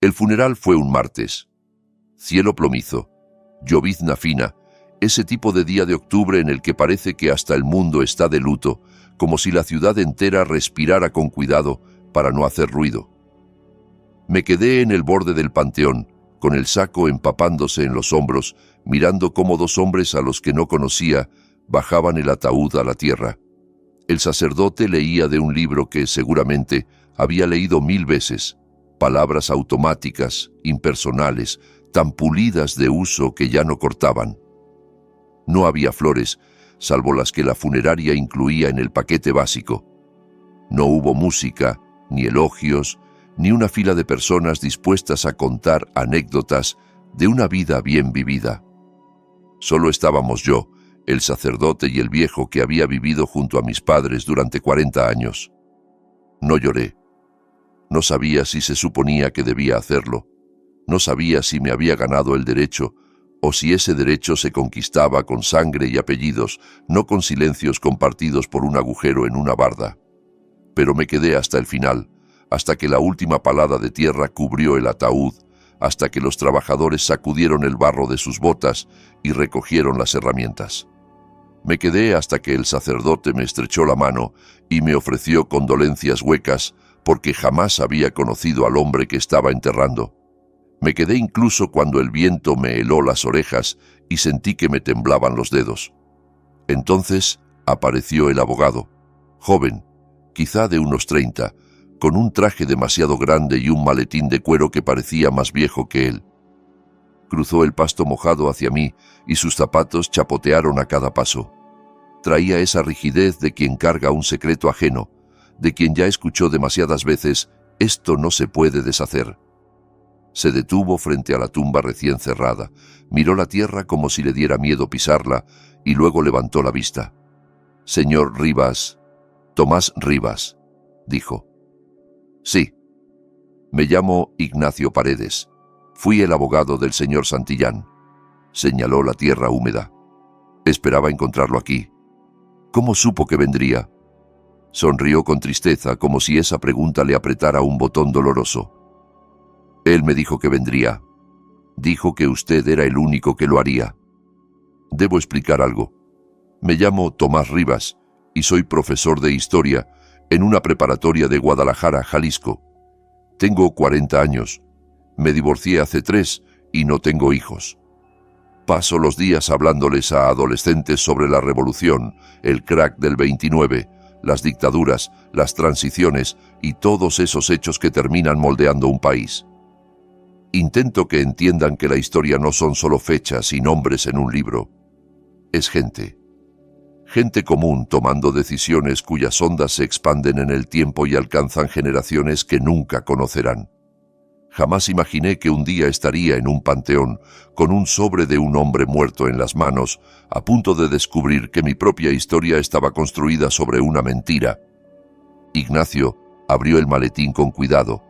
El funeral fue un martes. Cielo plomizo, llovizna fina, ese tipo de día de octubre en el que parece que hasta el mundo está de luto, como si la ciudad entera respirara con cuidado para no hacer ruido. Me quedé en el borde del panteón, con el saco empapándose en los hombros, mirando cómo dos hombres a los que no conocía bajaban el ataúd a la tierra. El sacerdote leía de un libro que seguramente había leído 1000 veces, palabras automáticas, impersonales, tan pulidas de uso que ya no cortaban. No había flores, salvo las que la funeraria incluía en el paquete básico. No hubo música, ni elogios, ni una fila de personas dispuestas a contar anécdotas de una vida bien vivida. Solo estábamos yo, el sacerdote y el viejo que había vivido junto a mis padres durante 40 años. No lloré. No sabía si se suponía que debía hacerlo. No sabía si me había ganado el derecho o si ese derecho se conquistaba con sangre y apellidos, no con silencios compartidos por un agujero en una barda. Pero me quedé hasta el final, hasta que la última palada de tierra cubrió el ataúd, hasta que los trabajadores sacudieron el barro de sus botas y recogieron las herramientas. Me quedé hasta que el sacerdote me estrechó la mano y me ofreció condolencias huecas porque jamás había conocido al hombre que estaba enterrando. Me quedé incluso cuando el viento me heló las orejas y sentí que me temblaban los dedos. Entonces apareció el abogado, joven, quizá de unos 30, con un traje demasiado grande y un maletín de cuero que parecía más viejo que él. Cruzó el pasto mojado hacia mí y sus zapatos chapotearon a cada paso. Traía esa rigidez de quien carga un secreto ajeno, de quien ya escuchó demasiadas veces, «Esto no se puede deshacer». Se detuvo frente a la tumba recién cerrada, miró la tierra como si le diera miedo pisarla y luego levantó la vista. «Señor Rivas, Tomás Rivas», dijo. «Sí. Me llamo Ignacio Paredes. Fui el abogado del señor Santillán». Señaló la tierra húmeda. «Esperaba encontrarlo aquí». «¿Cómo supo que vendría?» Sonrió con tristeza, como si esa pregunta le apretara un botón doloroso. «Él me dijo que vendría. Dijo que usted era el único que lo haría. Debo explicar algo. Me llamo Tomás Rivas y soy profesor de historia en una preparatoria de Guadalajara, Jalisco. Tengo 40 años. Me divorcié hace 3 y no tengo hijos. Paso los días hablándoles a adolescentes sobre la revolución, el crack del 29, las dictaduras, las transiciones y todos esos hechos que terminan moldeando un país. Intento que entiendan que la historia no son solo fechas y nombres en un libro. Es gente. Gente común tomando decisiones cuyas ondas se expanden en el tiempo y alcanzan generaciones que nunca conocerán. Jamás imaginé que un día estaría en un panteón, con un sobre de un hombre muerto en las manos, a punto de descubrir que mi propia historia estaba construida sobre una mentira. Ignacio abrió el maletín con cuidado,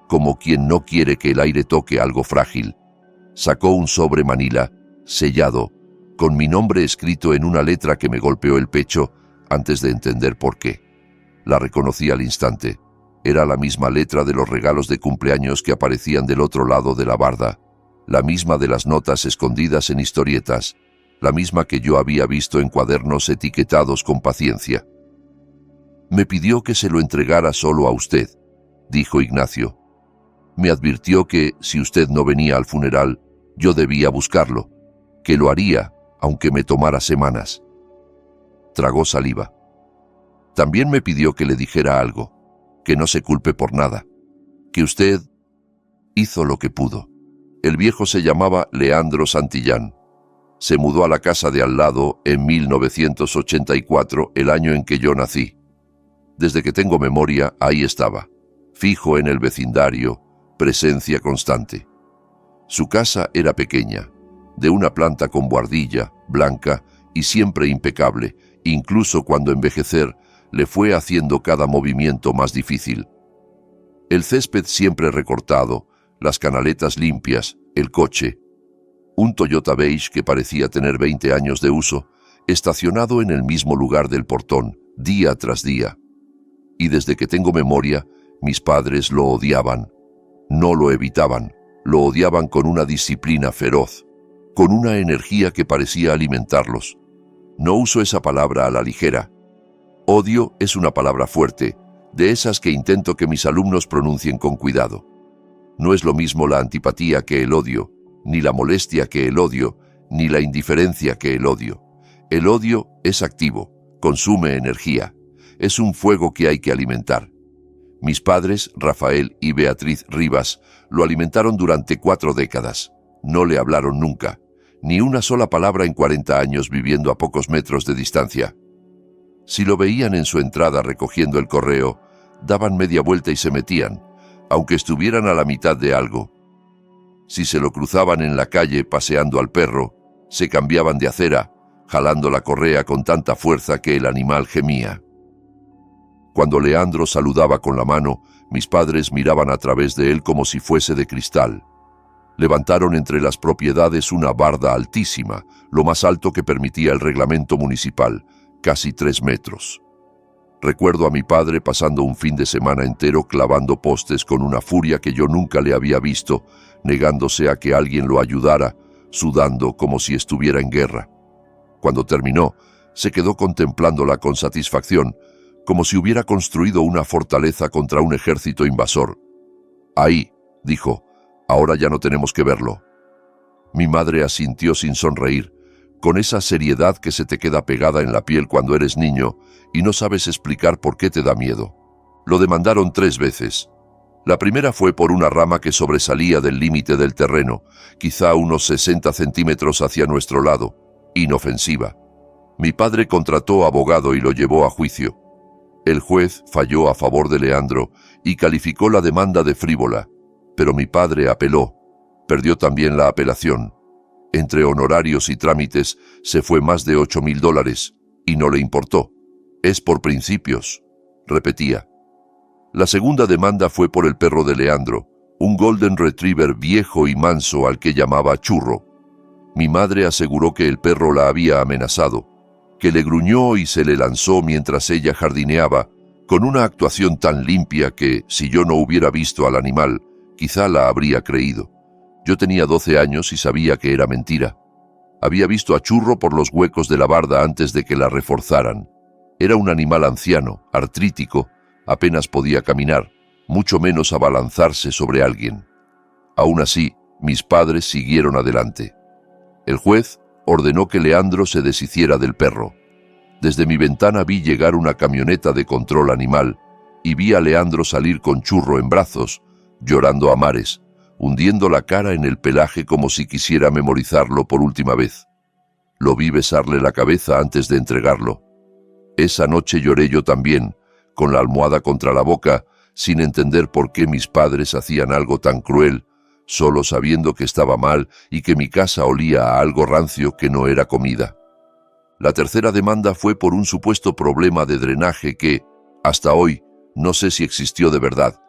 como quien no quiere que el aire toque algo frágil. Sacó un sobre manila, sellado, con mi nombre escrito en una letra que me golpeó el pecho antes de entender por qué. La reconocí al instante. Era la misma letra de los regalos de cumpleaños que aparecían del otro lado de la barda, la misma de las notas escondidas en historietas, la misma que yo había visto en cuadernos etiquetados con paciencia. «Me pidió que se lo entregara solo a usted», dijo Ignacio. «Me advirtió que, si usted no venía al funeral, yo debía buscarlo, que lo haría, aunque me tomara semanas». Tragó saliva. «También me pidió que le dijera algo, que no se culpe por nada, que usted hizo lo que pudo». El viejo se llamaba Leandro Santillán. Se mudó a la casa de al lado en 1984, el año en que yo nací. Desde que tengo memoria, ahí estaba, fijo en el vecindario, presencia constante. Su casa era pequeña, de una planta con buhardilla, blanca y siempre impecable, incluso cuando envejecer le fue haciendo cada movimiento más difícil. El césped siempre recortado, las canaletas limpias, el coche. Un Toyota beige que parecía tener 20 años de uso, estacionado en el mismo lugar del portón, día tras día. Y desde que tengo memoria, mis padres lo odiaban. No lo evitaban, lo odiaban con una disciplina feroz, con una energía que parecía alimentarlos. No uso esa palabra a la ligera. Odio es una palabra fuerte, de esas que intento que mis alumnos pronuncien con cuidado. No es lo mismo la antipatía que el odio, ni la molestia que el odio, ni la indiferencia que el odio. El odio es activo, consume energía, es un fuego que hay que alimentar. Mis padres, Rafael y Beatriz Rivas, lo alimentaron durante 4 décadas. No le hablaron nunca, ni una sola palabra en 40 años viviendo a pocos metros de distancia. Si lo veían en su entrada recogiendo el correo, daban media vuelta y se metían, aunque estuvieran a la mitad de algo. Si se lo cruzaban en la calle paseando al perro, se cambiaban de acera, jalando la correa con tanta fuerza que el animal gemía. Cuando Leandro saludaba con la mano, mis padres miraban a través de él como si fuese de cristal. Levantaron entre las propiedades una barda altísima, lo más alto que permitía el reglamento municipal, casi 3 metros. Recuerdo a mi padre pasando un fin de semana entero clavando postes con una furia que yo nunca le había visto, negándose a que alguien lo ayudara, sudando como si estuviera en guerra. Cuando terminó, se quedó contemplándola con satisfacción, como si hubiera construido una fortaleza contra un ejército invasor. «Ahí», dijo, «ahora ya no tenemos que verlo». Mi madre asintió sin sonreír, con esa seriedad que se te queda pegada en la piel cuando eres niño y no sabes explicar por qué te da miedo. Lo demandaron 3 veces. La primera fue por una rama que sobresalía del límite del terreno, quizá unos 60 centímetros hacia nuestro lado, inofensiva. Mi padre contrató abogado y lo llevó a juicio. El juez falló a favor de Leandro y calificó la demanda de frívola, pero mi padre apeló. Perdió también la apelación. Entre honorarios y trámites se fue más de $8,000 y no le importó. «Es por principios», repetía. La segunda demanda fue por el perro de Leandro, un Golden Retriever viejo y manso al que llamaba Churro. Mi madre aseguró que el perro la había amenazado, que le gruñó y se le lanzó mientras ella jardineaba, con una actuación tan limpia que, si yo no hubiera visto al animal, quizá la habría creído. Yo tenía 12 años y sabía que era mentira. Había visto a Churro por los huecos de la barda antes de que la reforzaran. Era un animal anciano, artrítico, apenas podía caminar, mucho menos abalanzarse sobre alguien. Aún así, mis padres siguieron adelante. El juez ordenó que Leandro se deshiciera del perro. Desde mi ventana vi llegar una camioneta de control animal y vi a Leandro salir con Churro en brazos, llorando a mares, hundiendo la cara en el pelaje como si quisiera memorizarlo por última vez. Lo vi besarle la cabeza antes de entregarlo. Esa noche lloré yo también, con la almohada contra la boca, sin entender por qué mis padres hacían algo tan cruel, solo sabiendo que estaba mal y que mi casa olía a algo rancio que no era comida. La tercera demanda fue por un supuesto problema de drenaje que, hasta hoy, no sé si existió de verdad.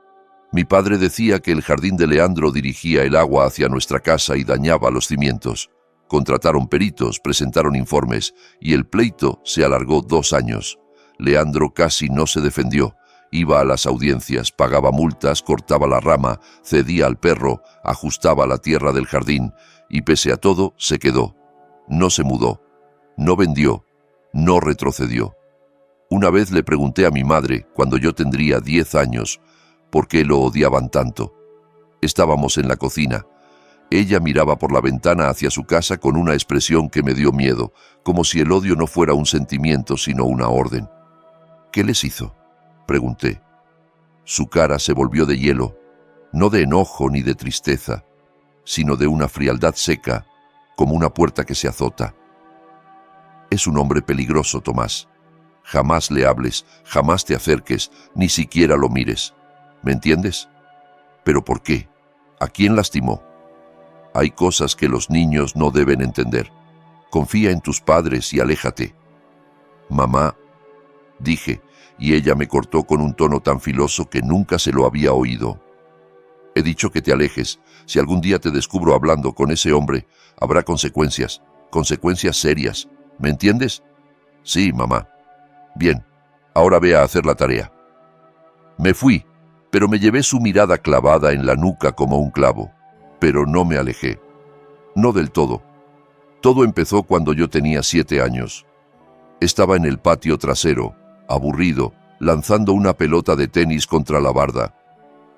Mi padre decía que el jardín de Leandro dirigía el agua hacia nuestra casa y dañaba los cimientos. Contrataron peritos, presentaron informes y el pleito se alargó 2 años. Leandro casi no se defendió. Iba a las audiencias, pagaba multas, cortaba la rama, cedía al perro, ajustaba la tierra del jardín y pese a todo se quedó. No se mudó, no vendió, no retrocedió. Una vez le pregunté a mi madre, cuando yo tendría 10 años, por qué lo odiaban tanto. Estábamos en la cocina. Ella miraba por la ventana hacia su casa con una expresión que me dio miedo, como si el odio no fuera un sentimiento sino una orden. «¿Qué les hizo?», pregunté. Su cara se volvió de hielo, no de enojo ni de tristeza, sino de una frialdad seca, como una puerta que se azota. «Es un hombre peligroso, Tomás. Jamás le hables, jamás te acerques, ni siquiera lo mires. ¿Me entiendes? ¿Pero por qué? ¿A quién lastimó? Hay cosas que los niños no deben entender. Confía en tus padres y aléjate». «Mamá», dije, y ella me cortó con un tono tan filoso que nunca se lo había oído. «He dicho que te alejes. Si algún día te descubro hablando con ese hombre, habrá consecuencias, consecuencias serias. ¿Me entiendes?» «Sí, mamá». «Bien, ahora ve a hacer la tarea». Me fui, pero me llevé su mirada clavada en la nuca como un clavo. Pero no me alejé. No del todo. Todo empezó cuando yo tenía 7 años. Estaba en el patio trasero, aburrido, lanzando una pelota de tenis contra la barda.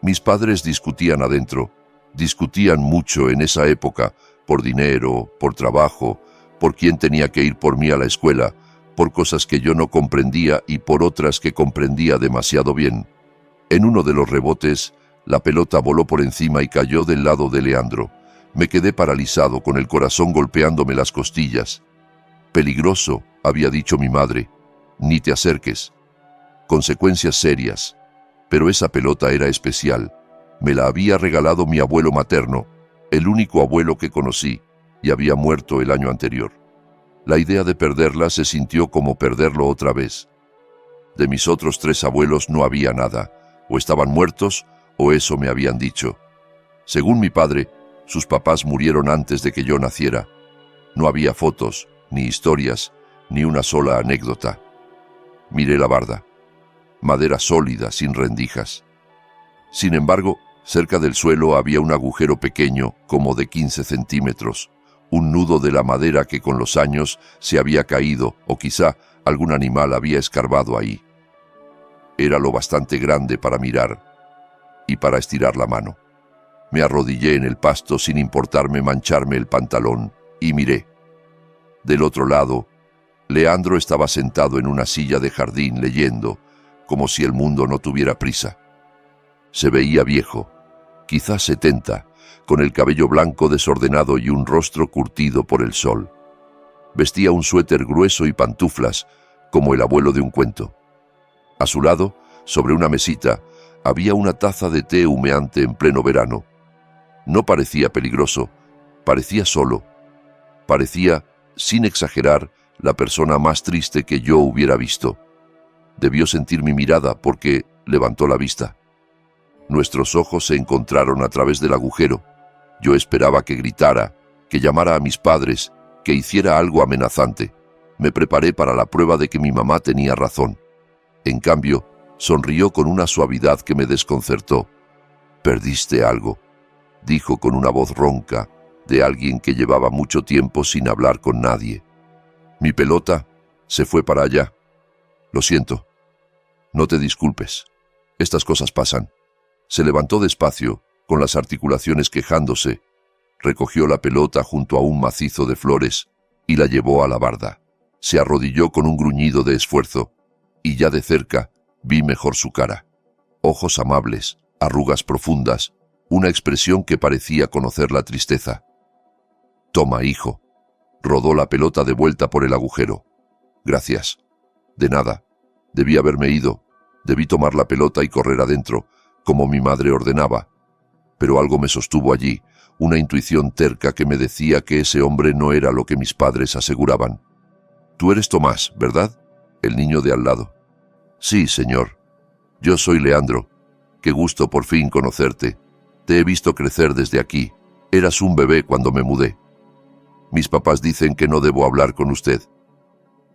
Mis padres discutían adentro. Discutían mucho en esa época, por dinero, por trabajo, por quién tenía que ir por mí a la escuela, por cosas que yo no comprendía y por otras que comprendía demasiado bien. En uno de los rebotes, la pelota voló por encima y cayó del lado de Leandro. Me quedé paralizado, con el corazón golpeándome las costillas. Peligroso, había dicho mi madre. Ni te acerques. Consecuencias serias. Pero esa pelota era especial. Me la había regalado mi abuelo materno, el único abuelo que conocí, y había muerto el año anterior. La idea de perderla se sintió como perderlo otra vez. De mis otros 3 abuelos no había nada. O estaban muertos, o eso me habían dicho. Según mi padre, sus papás murieron antes de que yo naciera. No había fotos, ni historias, ni una sola anécdota. Miré la barda. Madera sólida, sin rendijas. Sin embargo, cerca del suelo había un agujero pequeño, como de 15 centímetros, un nudo de la madera que con los años se había caído, o quizá algún animal había escarbado ahí. Era lo bastante grande para mirar y para estirar la mano. Me arrodillé en el pasto sin importarme mancharme el pantalón y miré. Del otro lado, Leandro estaba sentado en una silla de jardín leyendo, como si el mundo no tuviera prisa. Se veía viejo, quizás 70, con el cabello blanco desordenado y un rostro curtido por el sol. Vestía un suéter grueso y pantuflas, como el abuelo de un cuento. A su lado, sobre una mesita, había una taza de té humeante en pleno verano. No parecía peligroso, parecía solo. Parecía, sin exagerar, la persona más triste que yo hubiera visto. Debió sentir mi mirada porque levantó la vista. Nuestros ojos se encontraron a través del agujero. Yo esperaba que gritara, que llamara a mis padres, que hiciera algo amenazante. Me preparé para la prueba de que mi mamá tenía razón. En cambio, sonrió con una suavidad que me desconcertó. «Perdiste algo», dijo con una voz ronca, de alguien que llevaba mucho tiempo sin hablar con nadie. «Mi pelota se fue para allá. Lo siento. No te disculpes. Estas cosas pasan». Se levantó despacio, con las articulaciones quejándose, recogió la pelota junto a un macizo de flores y la llevó a la barda. Se arrodilló con un gruñido de esfuerzo, y ya de cerca vi mejor su cara. Ojos amables, arrugas profundas, una expresión que parecía conocer la tristeza. «Toma, hijo». Rodó la pelota de vuelta por el agujero. «Gracias». «De nada. Debí haberme ido. Debí tomar la pelota y correr adentro, como mi madre ordenaba. Pero algo me sostuvo allí, una intuición terca que me decía que ese hombre no era lo que mis padres aseguraban». «Tú eres Tomás, ¿verdad?», el niño de al lado. «Sí, señor. Yo soy Leandro. Qué gusto por fin conocerte. Te he visto crecer desde aquí. Eras un bebé cuando me mudé. Mis papás dicen que no debo hablar con usted».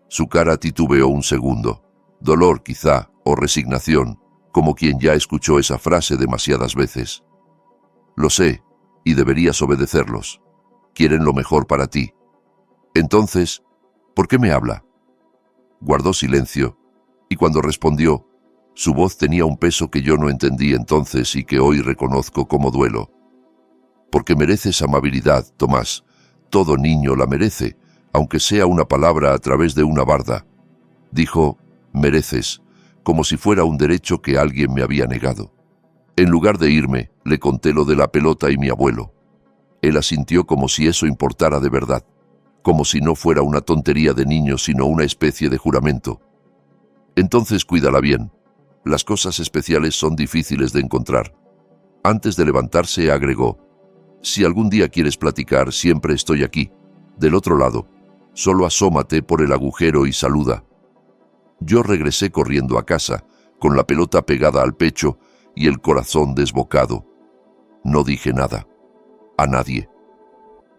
Su cara titubeó un segundo. Dolor, quizá, o resignación, como quien ya escuchó esa frase demasiadas veces. «Lo sé, y deberías obedecerlos. Quieren lo mejor para ti. Entonces, ¿por qué me habla?». Guardó silencio, y cuando respondió, su voz tenía un peso que yo no entendí entonces y que hoy reconozco como duelo. «Porque mereces amabilidad, Tomás. Todo niño la merece, aunque sea una palabra a través de una barda». Dijo «mereces», como si fuera un derecho que alguien me había negado. En lugar de irme, le conté lo de la pelota y mi abuelo. Él asintió como si eso importara de verdad, como si no fuera una tontería de niño, sino una especie de juramento. «Entonces cuídala bien. Las cosas especiales son difíciles de encontrar». Antes de levantarse agregó: «Si algún día quieres platicar, siempre estoy aquí, del otro lado. Solo asómate por el agujero y saluda». Yo regresé corriendo a casa, con la pelota pegada al pecho y el corazón desbocado. No dije nada. A nadie.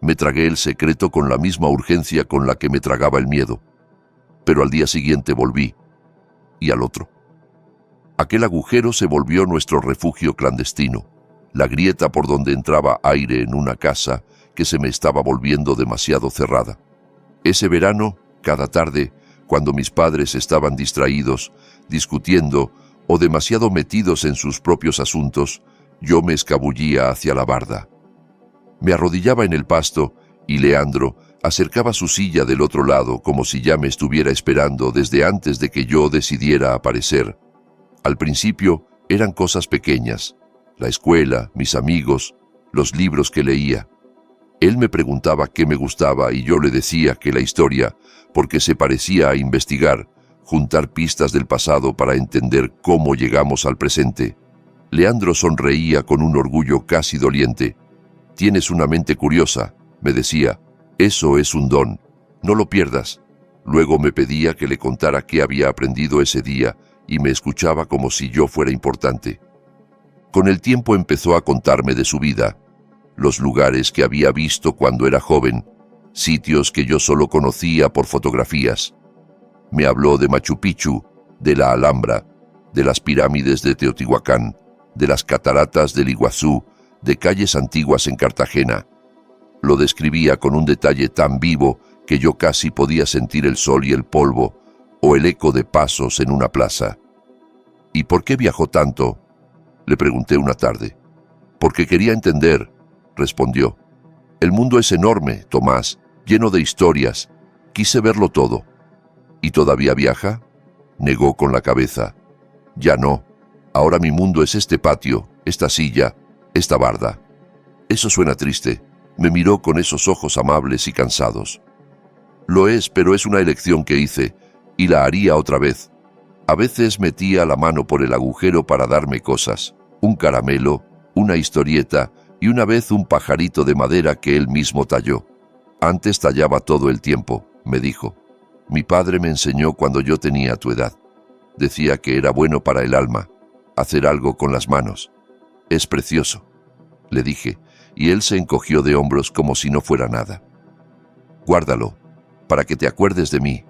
Me tragué el secreto con la misma urgencia con la que me tragaba el miedo. Pero al día siguiente volví. Y al otro. Aquel agujero se volvió nuestro refugio clandestino, la grieta por donde entraba aire en una casa que se me estaba volviendo demasiado cerrada. Ese verano, cada tarde, cuando mis padres estaban distraídos, discutiendo o demasiado metidos en sus propios asuntos, yo me escabullía hacia la barda. Me arrodillaba en el pasto y Leandro acercaba su silla del otro lado como si ya me estuviera esperando desde antes de que yo decidiera aparecer. Al principio eran cosas pequeñas, la escuela, mis amigos, los libros que leía. Él me preguntaba qué me gustaba y yo le decía que la historia, porque se parecía a investigar, juntar pistas del pasado para entender cómo llegamos al presente. Leandro sonreía con un orgullo casi doliente. «Tienes una mente curiosa», me decía. «Eso es un don. No lo pierdas». Luego me pedía que le contara qué había aprendido ese día y me escuchaba como si yo fuera importante. Con el tiempo empezó a contarme de su vida, los lugares que había visto cuando era joven, sitios que yo solo conocía por fotografías. Me habló de Machu Picchu, de la Alhambra, de las pirámides de Teotihuacán, de las cataratas del Iguazú, de calles antiguas en Cartagena. Lo describía con un detalle tan vivo que yo casi podía sentir el sol y el polvo, o el eco de pasos en una plaza. «¿Y por qué viajó tanto?», le pregunté una tarde. «Porque quería entender», respondió. «El mundo es enorme, Tomás, lleno de historias. Quise verlo todo». «¿Y todavía viaja?», negó con la cabeza. «Ya no. Ahora mi mundo es este patio, esta silla, esta barda». «Eso suena triste», me miró con esos ojos amables y cansados. «Lo es, pero es una elección que hice, y la haría otra vez». A veces metía la mano por el agujero para darme cosas, un caramelo, una historieta y una vez un pajarito de madera que él mismo talló. «Antes tallaba todo el tiempo», me dijo. «Mi padre me enseñó cuando yo tenía tu edad. Decía que era bueno para el alma, hacer algo con las manos. Es precioso», le dije, y él se encogió de hombros como si no fuera nada. «Guárdalo, para que te acuerdes de mí».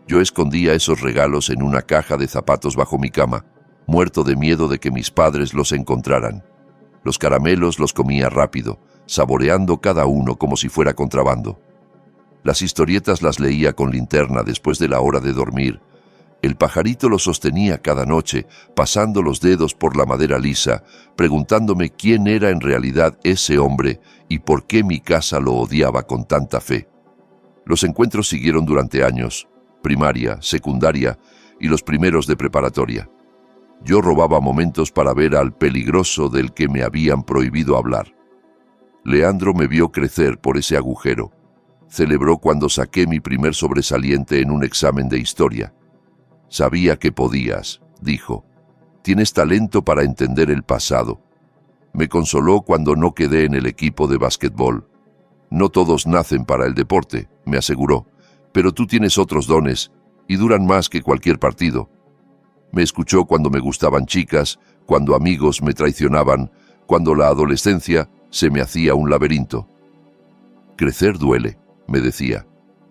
Yo escondía esos regalos en una caja de zapatos bajo mi cama, muerto de miedo de que mis padres los encontraran. Los caramelos los comía rápido, saboreando cada uno como si fuera contrabando. Las historietas las leía con linterna después de la hora de dormir. El pajarito lo sostenía cada noche, pasando los dedos por la madera lisa, preguntándome quién era en realidad ese hombre y por qué mi casa lo odiaba con tanta fe. Los encuentros siguieron durante años, primaria, secundaria y los primeros de preparatoria. Yo robaba momentos para ver al peligroso del que me habían prohibido hablar. Leandro me vio crecer por ese agujero. Celebró cuando saqué mi primer sobresaliente en un examen de historia. «Sabía que podías», dijo. «Tienes talento para entender el pasado». Me consoló cuando no quedé en el equipo de básquetbol. «No todos nacen para el deporte», me aseguró, «pero tú tienes otros dones y duran más que cualquier partido». Me escuchó cuando me gustaban chicas, cuando amigos me traicionaban, cuando la adolescencia se me hacía un laberinto. «Crecer duele», me decía,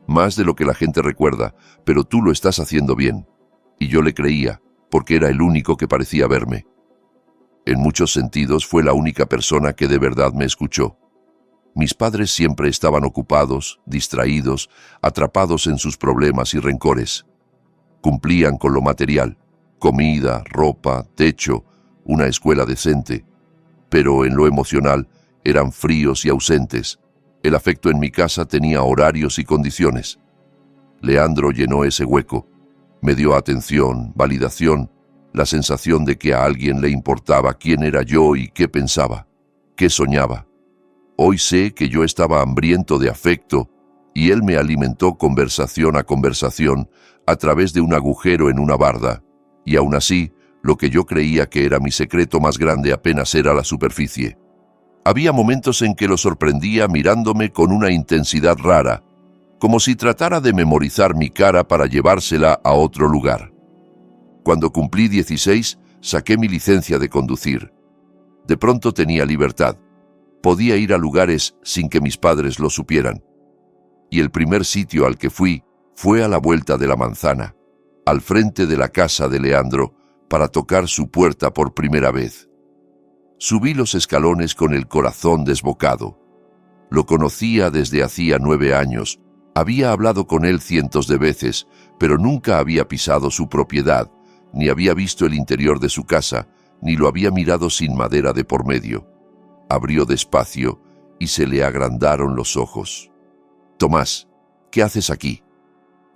«más de lo que la gente recuerda, pero tú lo estás haciendo bien». Y yo le creía, porque era el único que parecía verme. En muchos sentidos fue la única persona que de verdad me escuchó. Mis padres siempre estaban ocupados, distraídos, atrapados en sus problemas y rencores. Cumplían con lo material, comida, ropa, techo, una escuela decente. Pero en lo emocional eran fríos y ausentes. El afecto en mi casa tenía horarios y condiciones. Leandro llenó ese hueco. Me dio atención, validación, la sensación de que a alguien le importaba quién era yo y qué pensaba, qué soñaba. Hoy sé que yo estaba hambriento de afecto y él me alimentó conversación a conversación a través de un agujero en una barda, y aún así, lo que yo creía que era mi secreto más grande apenas era la superficie. Había momentos en que lo sorprendía mirándome con una intensidad rara, como si tratara de memorizar mi cara para llevársela a otro lugar. Cuando cumplí 16, saqué mi licencia de conducir. De pronto tenía libertad. Podía ir a lugares sin que mis padres lo supieran. Y el primer sitio al que fui fue a la vuelta de la manzana, al frente de la casa de Leandro, para tocar su puerta por primera vez. Subí los escalones con el corazón desbocado. Lo conocía desde hacía 9 años. Había hablado con él cientos de veces, pero nunca había pisado su propiedad, ni había visto el interior de su casa, ni lo había mirado sin madera de por medio. Abrió despacio y se le agrandaron los ojos. «Tomás, ¿qué haces aquí?»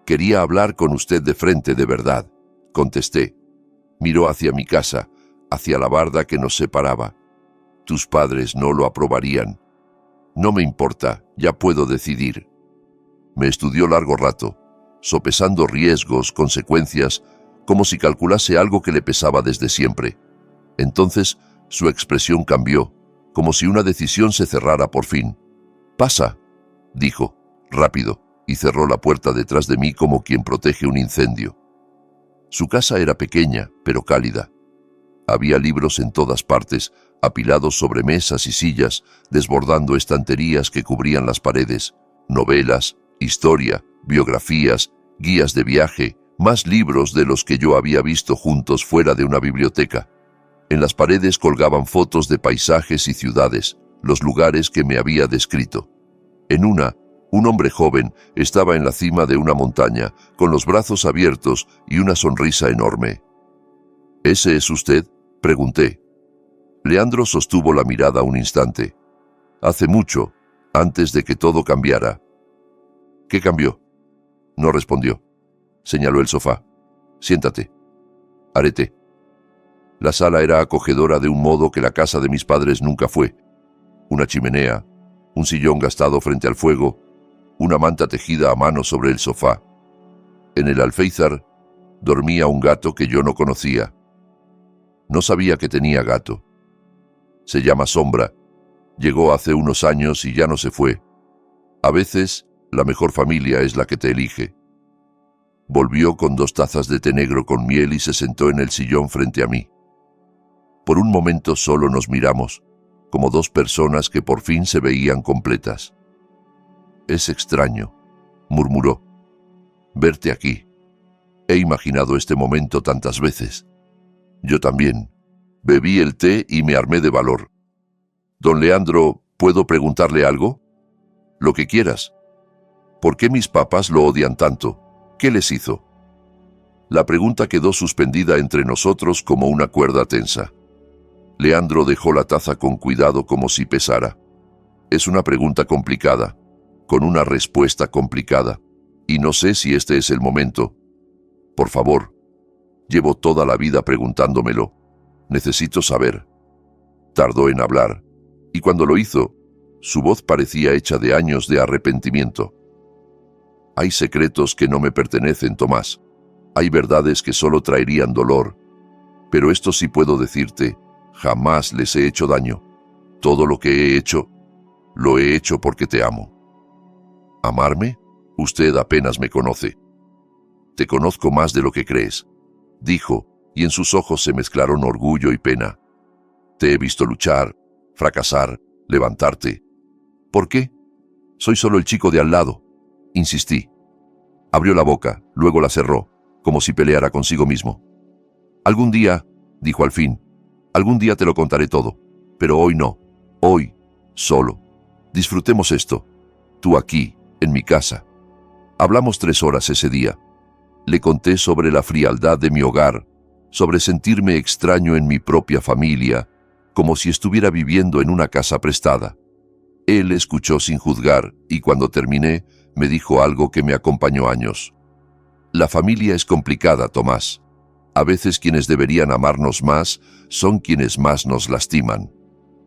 «Quería hablar con usted de frente, de verdad», contesté. Miró hacia mi casa, hacia la barda que nos separaba. «Tus padres no lo aprobarían». «No me importa, ya puedo decidir». Me estudió largo rato, sopesando riesgos, consecuencias, como si calculase algo que le pesaba desde siempre. Entonces su expresión cambió, como si una decisión se cerrara por fin. «Pasa», dijo, rápido, y cerró la puerta detrás de mí como quien protege un incendio. Su casa era pequeña, pero cálida. Había libros en todas partes, apilados sobre mesas y sillas, desbordando estanterías que cubrían las paredes, novelas, historia, biografías, guías de viaje, más libros de los que yo había visto juntos fuera de una biblioteca. En las paredes colgaban fotos de paisajes y ciudades, los lugares que me había descrito. En una, un hombre joven estaba en la cima de una montaña, con los brazos abiertos y una sonrisa enorme. «¿Ese es usted?», pregunté. Leandro sostuvo la mirada un instante. «Hace mucho, antes de que todo cambiara». «¿Qué cambió?». No respondió. Señaló el sofá. «Siéntate». Areté. La sala era acogedora de un modo que la casa de mis padres nunca fue. Una chimenea, un sillón gastado frente al fuego, una manta tejida a mano sobre el sofá. En el alféizar dormía un gato que yo no conocía. No sabía que tenía gato. Se llama Sombra. Llegó hace unos años y ya no se fue. A veces, la mejor familia es la que te elige. Volvió con 2 tazas de té negro con miel y se sentó en el sillón frente a mí. Por un momento solo nos miramos, como 2 personas que por fin se veían completas. «Es extraño», murmuró, «verte aquí. He imaginado este momento tantas veces». Yo también. Bebí el té y me armé de valor. «Don Leandro, ¿puedo preguntarle algo?». «Lo que quieras». «¿Por qué mis papás lo odian tanto? ¿Qué les hizo?». La pregunta quedó suspendida entre nosotros como una cuerda tensa. Leandro dejó la taza con cuidado como si pesara. «Es una pregunta complicada, con una respuesta complicada, y no sé si este es el momento. Por favor, llevo toda la vida preguntándomelo. Necesito saber». Tardó en hablar, y cuando lo hizo, su voz parecía hecha de años de arrepentimiento. «Hay secretos que no me pertenecen, Tomás. Hay verdades que solo traerían dolor. Pero esto sí puedo decirte, jamás les he hecho daño. Todo lo que he hecho, lo he hecho porque te amo». «¿Amarme? Usted apenas me conoce». «Te conozco más de lo que crees», dijo, y en sus ojos se mezclaron orgullo y pena. «Te he visto luchar, fracasar, levantarte». «¿Por qué?». «Soy solo el chico de al lado», insistí. Abrió la boca, luego la cerró, como si peleara consigo mismo. «Algún día», dijo al fin, «algún día te lo contaré todo, pero hoy no, hoy, solo. Disfrutemos esto, tú aquí, en mi casa». Hablamos 3 horas ese día. Le conté sobre la frialdad de mi hogar, sobre sentirme extraño en mi propia familia, como si estuviera viviendo en una casa prestada. Él escuchó sin juzgar y cuando terminé me dijo algo que me acompañó años. «La familia es complicada, Tomás. A veces quienes deberían amarnos más son quienes más nos lastiman.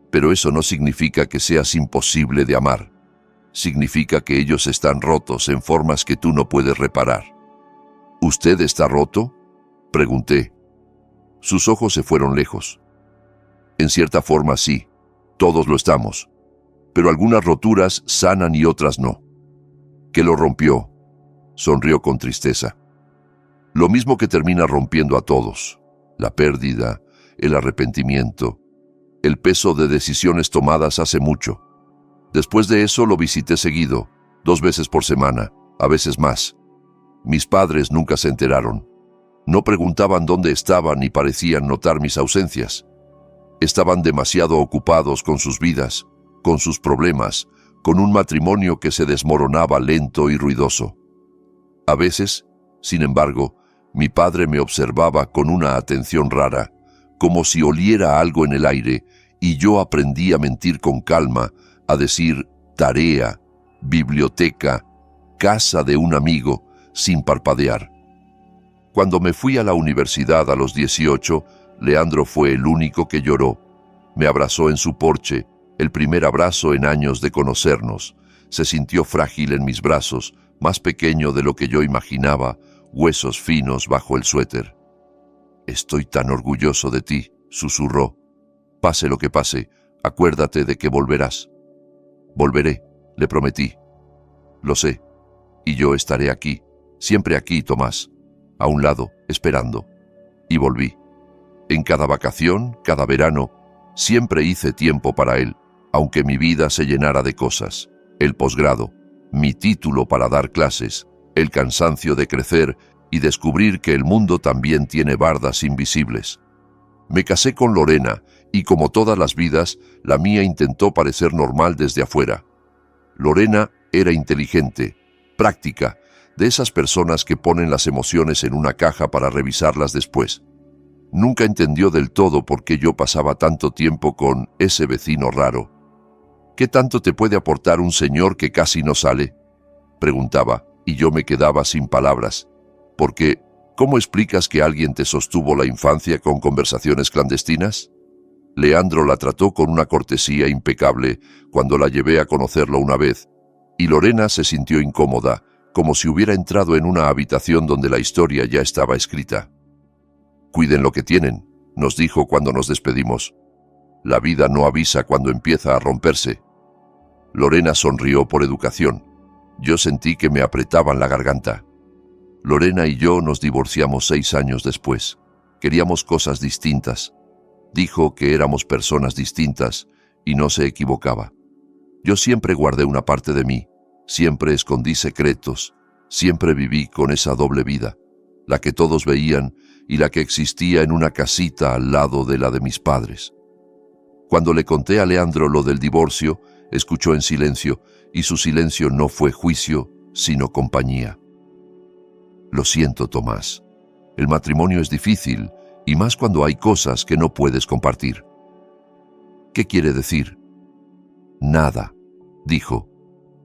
Pero eso no significa que seas imposible de amar. Significa que ellos están rotos en formas que tú no puedes reparar». «¿Usted está roto?», pregunté. Sus ojos se fueron lejos. «En cierta forma sí, todos lo estamos. Pero algunas roturas sanan y otras no». «¿Qué lo rompió?», sonrió con tristeza. «Lo mismo que termina rompiendo a todos: la pérdida, el arrepentimiento, el peso de decisiones tomadas hace mucho. Después de eso lo visité seguido, 2 veces por semana, a veces más. Mis padres nunca se enteraron. No preguntaban dónde estaban ni parecían notar mis ausencias. Estaban demasiado ocupados con sus vidas, con sus problemas, con un matrimonio que se desmoronaba lento y ruidoso. A veces, sin embargo, mi padre me observaba con una atención rara, como si oliera algo en el aire, y yo aprendí a mentir con calma, a decir tarea, biblioteca, casa de un amigo, sin parpadear. Cuando me fui a la universidad a los 18, Leandro fue el único que lloró. Me abrazó en su porche, el primer abrazo en años de conocernos. Se sintió frágil en mis brazos, más pequeño de lo que yo imaginaba, huesos finos bajo el suéter. «Estoy tan orgulloso de ti», susurró. «Pase lo que pase, acuérdate de que volverás». «Volveré», le prometí. «Lo sé, y yo estaré aquí, siempre aquí, Tomás, a un lado, esperando». Y volví. En cada vacación, cada verano, siempre hice tiempo para él, aunque mi vida se llenara de cosas. El posgrado, mi título para dar clases, el cansancio de crecer y descubrir que el mundo también tiene bardas invisibles. Me casé con Lorena y, como todas las vidas, la mía intentó parecer normal desde afuera. Lorena era inteligente, práctica, de esas personas que ponen las emociones en una caja para revisarlas después. Nunca entendió del todo por qué yo pasaba tanto tiempo con ese vecino raro. «¿Qué tanto te puede aportar un señor que casi no sale?», preguntaba, y yo me quedaba sin palabras, porque ¿cómo explicas que alguien te sostuvo la infancia con conversaciones clandestinas? Leandro la trató con una cortesía impecable cuando la llevé a conocerlo una vez, y Lorena se sintió incómoda, como si hubiera entrado en una habitación donde la historia ya estaba escrita. «Cuiden lo que tienen», nos dijo cuando nos despedimos. «La vida no avisa cuando empieza a romperse». Lorena sonrió por educación. Yo sentí que me apretaban la garganta. Lorena y yo nos divorciamos 6 años después. Queríamos cosas distintas. Dijo que éramos personas distintas y no se equivocaba. Yo siempre guardé una parte de mí, siempre escondí secretos, siempre viví con esa doble vida, la que todos veían y la que existía en una casita al lado de la de mis padres. Cuando le conté a Leandro lo del divorcio, escuchó en silencio, y su silencio no fue juicio, sino compañía. «Lo siento, Tomás. El matrimonio es difícil, y más cuando hay cosas que no puedes compartir». «¿Qué quiere decir?» «Nada», dijo.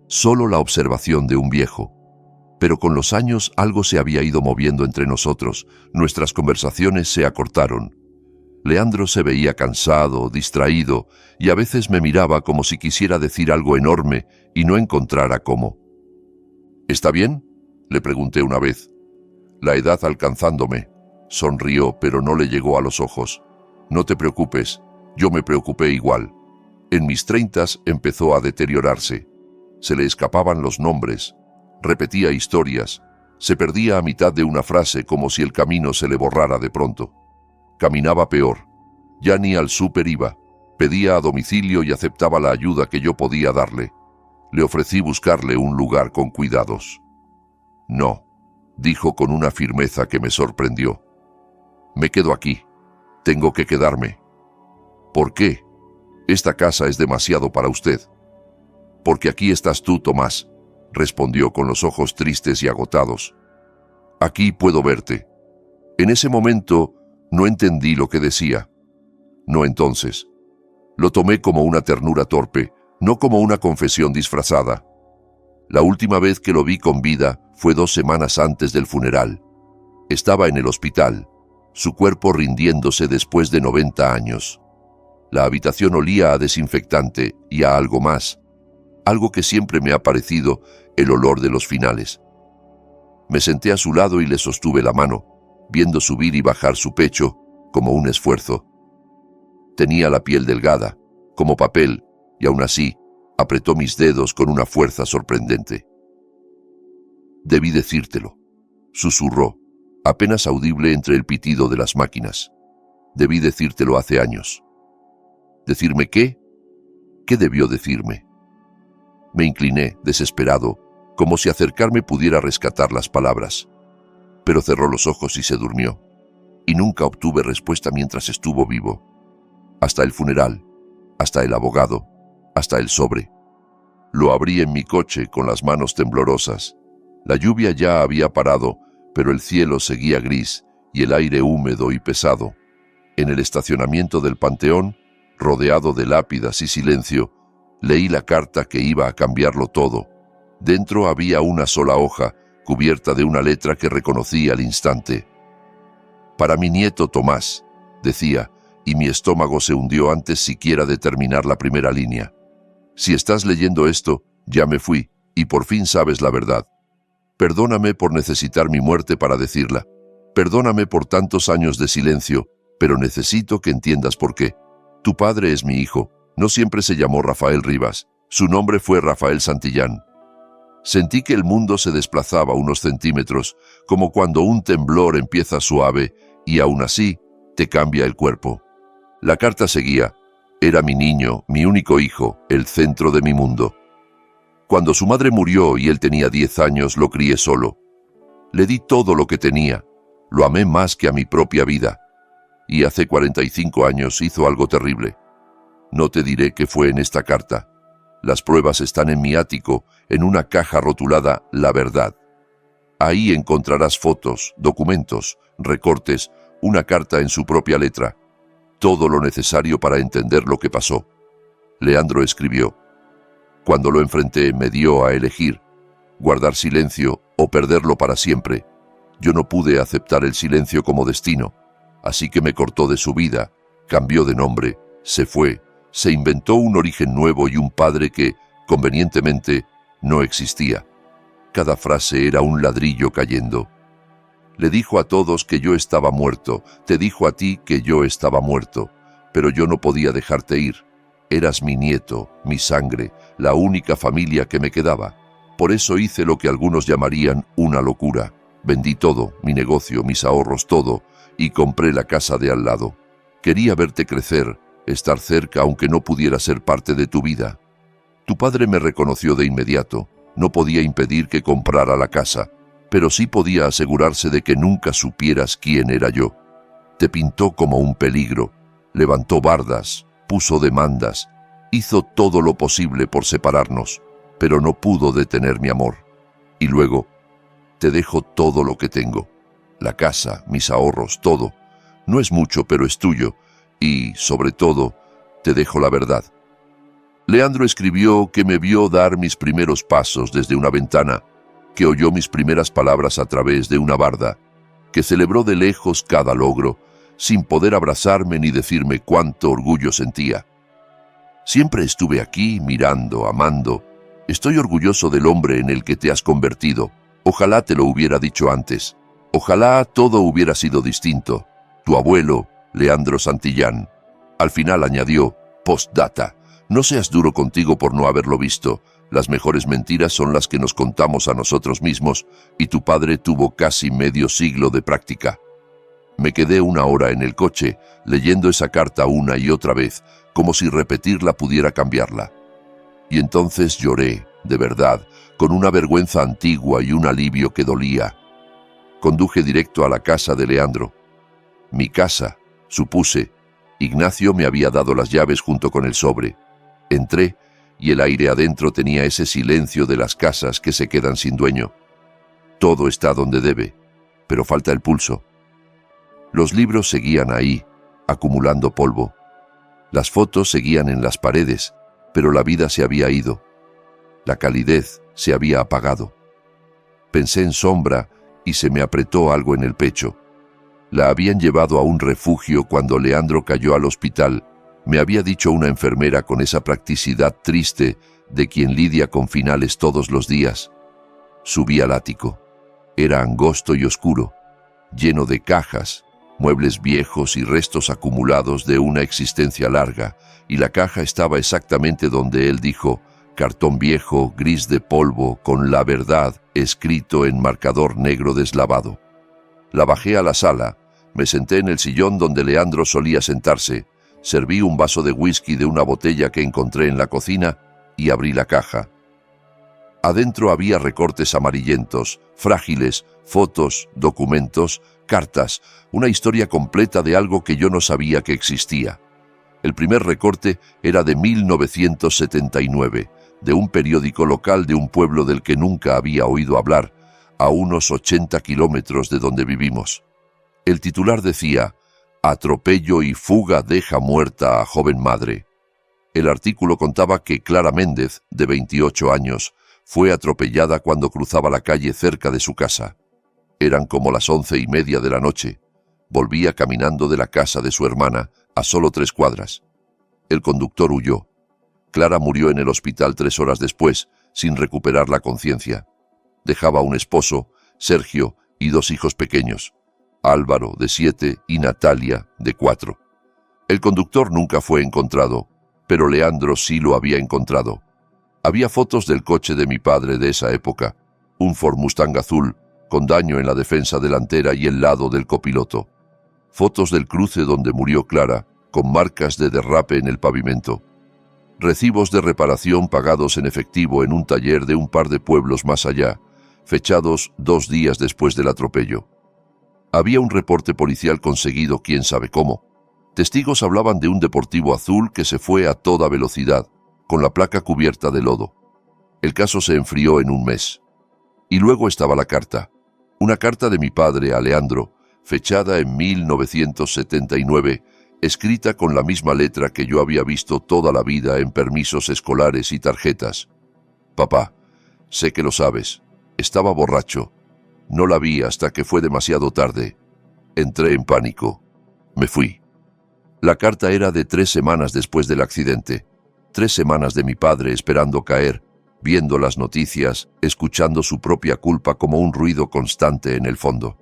«Solo la observación de un viejo». Pero con los años algo se había ido moviendo entre nosotros, nuestras conversaciones se acortaron. Leandro se veía cansado, distraído, y a veces me miraba como si quisiera decir algo enorme y no encontrara cómo. «¿Está bien?», le pregunté una vez. La edad alcanzándome, sonrió, pero no le llegó a los ojos. «No te preocupes, yo me preocupé igual. En mis 30 empezó a deteriorarse. Se le escapaban los nombres. Repetía historias, se perdía a mitad de una frase como si el camino se le borrara de pronto. Caminaba peor, ya ni al súper iba, pedía a domicilio y aceptaba la ayuda que yo podía darle. Le ofrecí buscarle un lugar con cuidados. «No», dijo con una firmeza que me sorprendió. «Me quedo aquí, tengo que quedarme». «¿Por qué? Esta casa es demasiado para usted». «Porque aquí estás tú, Tomás», respondió con los ojos tristes y agotados. «Aquí puedo verte». En ese momento no entendí lo que decía. No entonces. Lo tomé como una ternura torpe, no como una confesión disfrazada. La última vez que lo vi con vida fue 2 semanas antes del funeral. Estaba en el hospital, su cuerpo rindiéndose después de 90 años. La habitación olía a desinfectante y a algo más, algo que siempre me ha parecido el olor de los finales. Me senté a su lado y le sostuve la mano, viendo subir y bajar su pecho como un esfuerzo. Tenía la piel delgada, como papel, y aún así apretó mis dedos con una fuerza sorprendente. «Debí decírtelo», susurró, apenas audible entre el pitido de las máquinas. «Debí decírtelo hace años». ¿Decirme qué? ¿Qué debió decirme? Me incliné, desesperado, como si acercarme pudiera rescatar las palabras. pero cerró los ojos y se durmió. Y nunca obtuve respuesta mientras estuvo vivo. Hasta el funeral, hasta el abogado, hasta el sobre. Lo abrí en mi coche con las manos temblorosas. La lluvia ya había parado, pero el cielo seguía gris y el aire húmedo y pesado. En el estacionamiento del panteón, rodeado de lápidas y silencio, leí la carta que iba a cambiarlo todo. Dentro había una sola hoja, cubierta de una letra que reconocí al instante. Para mi nieto Tomás, decía, y mi estómago se hundió antes siquiera de terminar la primera línea. Si estás leyendo esto, ya me fui, y por fin sabes la verdad. Perdóname por necesitar mi muerte para decirla. Perdóname por tantos años de silencio, pero necesito que entiendas por qué. Tu padre es mi hijo. No siempre se llamó Rafael Rivas. Su nombre fue Rafael Santillán. Sentí que el mundo se desplazaba unos centímetros, como cuando un temblor empieza suave y aún así te cambia el cuerpo. La carta seguía. Era mi niño, mi único hijo, el centro de mi mundo. Cuando su madre murió y él tenía 10 años, lo crié solo. Le di todo lo que tenía. Lo amé más que a mi propia vida. Y hace 45 años hizo algo terrible. No te diré qué fue en esta carta. Las pruebas están en mi ático, en una caja rotulada La Verdad. Ahí encontrarás fotos, documentos, recortes, una carta en su propia letra. Todo lo necesario para entender lo que pasó. Leandro escribió. Cuando lo enfrenté me dio a elegir, guardar silencio o perderlo para siempre. Yo no pude aceptar el silencio como destino, así que me cortó de su vida, cambió de nombre, se fue, se inventó un origen nuevo y un padre que, convenientemente, no existía. Cada frase era un ladrillo cayendo. Le dijo a todos que yo estaba muerto, te dijo a ti que yo estaba muerto, pero yo no podía dejarte ir. Eras mi nieto, mi sangre, la única familia que me quedaba. Por eso hice lo que algunos llamarían una locura. Vendí todo, mi negocio, mis ahorros, todo, y compré la casa de al lado. Quería verte crecer, estar cerca aunque no pudiera ser parte de tu vida. Tu padre me reconoció de inmediato. No podía impedir que comprara la casa, pero sí podía asegurarse de que nunca supieras quién era yo. Te pintó como un peligro, levantó bardas, puso demandas, hizo todo lo posible por separarnos, pero no pudo detener mi amor. Y luego, te dejo todo lo que tengo, la casa, mis ahorros, todo. No es mucho, pero es tuyo, y, sobre todo, te dejo la verdad. Leandro escribió que me vio dar mis primeros pasos desde una ventana, que oyó mis primeras palabras a través de una barda, que celebró de lejos cada logro, sin poder abrazarme ni decirme cuánto orgullo sentía. Siempre estuve aquí, mirando, amando. Estoy orgulloso del hombre en el que te has convertido. Ojalá te lo hubiera dicho antes. Ojalá todo hubiera sido distinto. Tu abuelo, Leandro Santillán. Al final añadió, postdata, no seas duro contigo por no haberlo visto. Las mejores mentiras son las que nos contamos a nosotros mismos, y tu padre tuvo casi medio siglo de práctica. Me quedé una hora en el coche, leyendo esa carta una y otra vez, como si repetirla pudiera cambiarla. Y entonces lloré, de verdad, con una vergüenza antigua y un alivio que dolía. Conduje directo a la casa de Leandro. Mi casa, supuse. Ignacio me había dado las llaves junto con el sobre. Entré, y el aire adentro tenía ese silencio de las casas que se quedan sin dueño. Todo está donde debe, pero falta el pulso. Los libros seguían ahí, acumulando polvo. Las fotos seguían en las paredes, pero la vida se había ido. La calidez se había apagado. Pensé en Sombra y se me apretó algo en el pecho. La habían llevado a un refugio cuando Leandro cayó al hospital. Me había dicho una enfermera con esa practicidad triste de quien lidia con finales todos los días. Subí al ático. Era angosto y oscuro, lleno de cajas, muebles viejos y restos acumulados de una existencia larga, y la caja estaba exactamente donde él dijo, cartón viejo, gris de polvo, con La Verdad, escrito en marcador negro deslavado. La bajé a la sala, me senté en el sillón donde Leandro solía sentarse, serví un vaso de whisky de una botella que encontré en la cocina y abrí la caja. Adentro había recortes amarillentos, frágiles, Fotos, documentos, cartas, una historia completa de algo que yo no sabía que existía. El primer recorte era de 1979, de un periódico local de un pueblo del que nunca había oído hablar, a unos 80 kilómetros de donde vivimos. El titular decía: «Atropello y fuga deja muerta a joven madre». El artículo contaba que Clara Méndez, de 28 años, fue atropellada cuando cruzaba la calle cerca de su casa. Eran como las 11:30 de la noche. Volvía caminando de la casa de su hermana, a solo 3 cuadras. El conductor huyó. Clara murió en el hospital 3 horas después, sin recuperar la conciencia. Dejaba un esposo, Sergio, y 2 hijos pequeños, Álvaro, de 7, y Natalia, de 4. El conductor nunca fue encontrado, pero Leandro sí lo había encontrado. Había fotos del coche de mi padre de esa época, un Ford Mustang azul, con daño en la defensa delantera y el lado del copiloto. Fotos del cruce donde murió Clara, con marcas de derrape en el pavimento. Recibos de reparación pagados en efectivo en un taller de un par de pueblos más allá, fechados 2 días después del atropello. Había un reporte policial conseguido quién sabe cómo. Testigos hablaban de un deportivo azul que se fue a toda velocidad, con la placa cubierta de lodo. El caso se enfrió en un mes. Y luego estaba la carta. Una carta de mi padre a Leandro, fechada en 1979, escrita con la misma letra que yo había visto toda la vida en permisos escolares y tarjetas. «Papá, sé que lo sabes. Estaba borracho. No la vi hasta que fue demasiado tarde. Entré en pánico. Me fui». La carta era de 3 semanas después del accidente. 3 semanas de mi padre esperando caer, viendo las noticias, escuchando su propia culpa como un ruido constante en el fondo.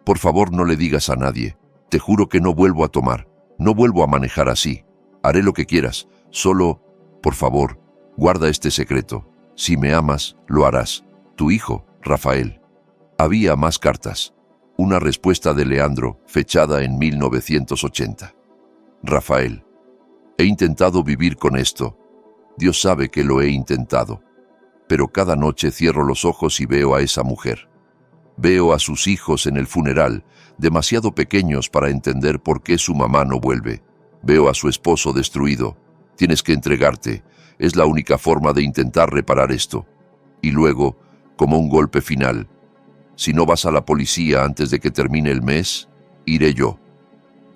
«Por favor, no le digas a nadie. Te juro que no vuelvo a tomar. No vuelvo a manejar así. Haré lo que quieras. Solo, por favor, guarda este secreto. Si me amas, lo harás. Tu hijo, Rafael». Había más cartas. Una respuesta de Leandro, fechada en 1980. «Rafael, he intentado vivir con esto. Dios sabe que lo he intentado. Pero cada noche cierro los ojos y veo a esa mujer. Veo a sus hijos en el funeral, demasiado pequeños para entender por qué su mamá no vuelve. Veo a su esposo destruido. Tienes que entregarte. Es la única forma de intentar reparar esto». Y luego, como un golpe final: «Si no vas a la policía antes de que termine el mes, iré yo».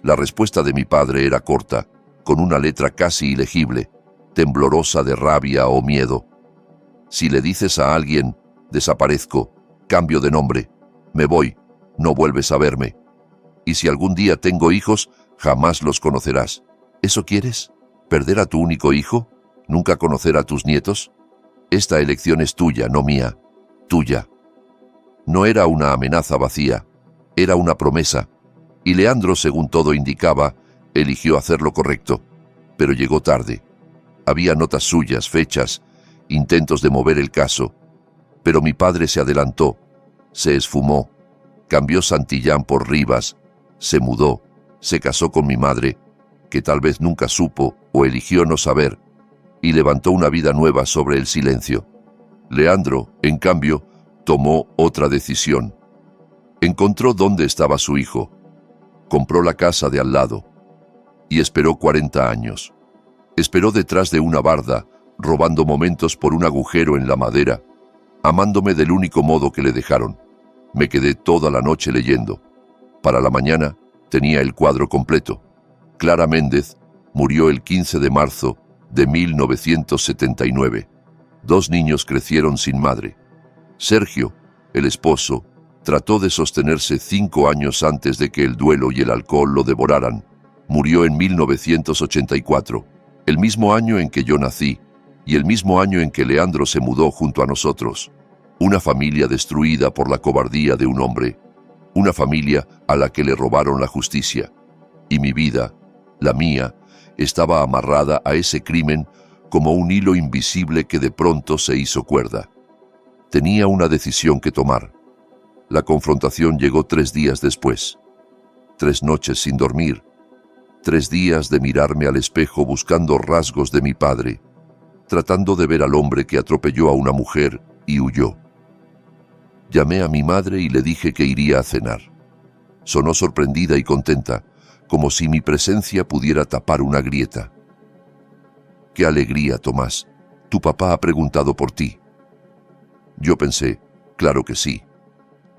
La respuesta de mi padre era corta, con una letra casi ilegible, temblorosa de rabia o miedo. «Si le dices a alguien, desaparezco, cambio de nombre, me voy, no vuelves a verme. Y si algún día tengo hijos, jamás los conocerás. ¿Eso quieres? ¿Perder a tu único hijo? ¿Nunca conocer a tus nietos? Esta elección es tuya, no mía, tuya». No era una amenaza vacía, era una promesa, y Leandro, según todo indicaba, eligió hacer lo correcto, pero llegó tarde. Había notas suyas, fechas, intentos de mover el caso, pero mi padre se adelantó, se esfumó, cambió Santillán por Rivas, se mudó, se casó con mi madre, que tal vez nunca supo o eligió no saber, y levantó una vida nueva sobre el silencio. Leandro, en cambio, tomó otra decisión. Encontró dónde estaba su hijo, compró la casa de al lado, y esperó 40 años. Esperó detrás de una barda, robando momentos por un agujero en la madera, amándome del único modo que le dejaron. Me quedé toda la noche leyendo. Para la mañana tenía el cuadro completo. Clara Méndez murió el 15 de marzo de 1979. 2 niños crecieron sin madre. Sergio, el esposo, trató de sostenerse 5 años antes de que el duelo y el alcohol lo devoraran. Murió en 1984, el mismo año en que yo nací y el mismo año en que Leandro se mudó junto a nosotros. Una familia destruida por la cobardía de un hombre. Una familia a la que le robaron la justicia. Y mi vida, la mía, estaba amarrada a ese crimen como un hilo invisible que de pronto se hizo cuerda. Tenía una decisión que tomar. La confrontación llegó 3 días después. 3 noches sin dormir. 3 días de mirarme al espejo buscando rasgos de mi padre, tratando de ver al hombre que atropelló a una mujer y huyó. Llamé a mi madre y le dije que iría a cenar. Sonó sorprendida y contenta, como si mi presencia pudiera tapar una grieta. ¡Qué alegría, Tomás! Tu papá ha preguntado por ti. Yo pensé, claro que sí.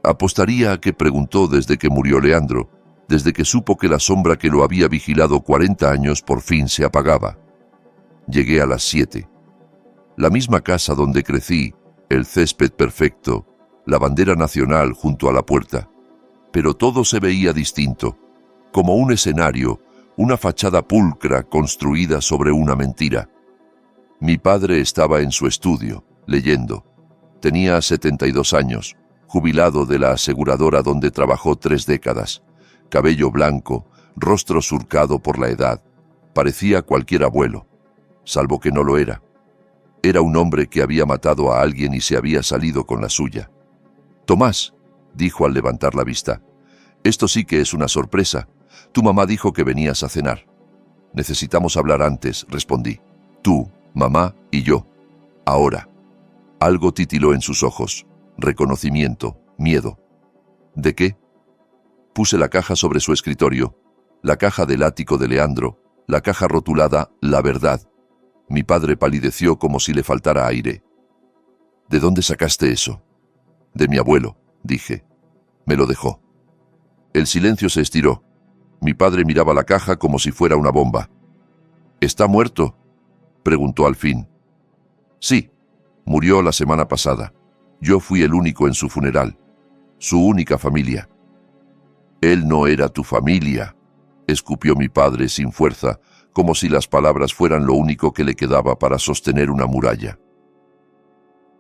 Apostaría a que preguntó desde que murió Leandro, desde que supo que la sombra que lo había vigilado 40 años por fin se apagaba. Llegué a las 7. La misma casa donde crecí, el césped perfecto, la bandera nacional junto a la puerta. Pero todo se veía distinto, como un escenario, una fachada pulcra construida sobre una mentira. Mi padre estaba en su estudio, leyendo. Tenía 72 años, jubilado de la aseguradora donde trabajó 3 décadas. Cabello blanco, rostro surcado por la edad. Parecía cualquier abuelo, salvo que no lo era. Era un hombre que había matado a alguien y se había salido con la suya. «Tomás», dijo al levantar la vista, «esto sí que es una sorpresa. Tu mamá dijo que venías a cenar». «Necesitamos hablar antes», respondí. «Tú, mamá y yo. Ahora». Algo titiló en sus ojos. Reconocimiento, miedo. ¿De qué? Puse la caja sobre su escritorio, la caja del ático de Leandro, la caja rotulada «La verdad». Mi padre palideció como si le faltara aire. «¿De dónde sacaste eso?» «De mi abuelo», dije. «Me lo dejó». El silencio se estiró. Mi padre miraba la caja como si fuera una bomba. «¿Está muerto?», preguntó al fin. «Sí, murió la semana pasada. Yo fui el único en su funeral, su única familia». «Él no era tu familia», escupió mi padre sin fuerza, como si las palabras fueran lo único que le quedaba para sostener una muralla.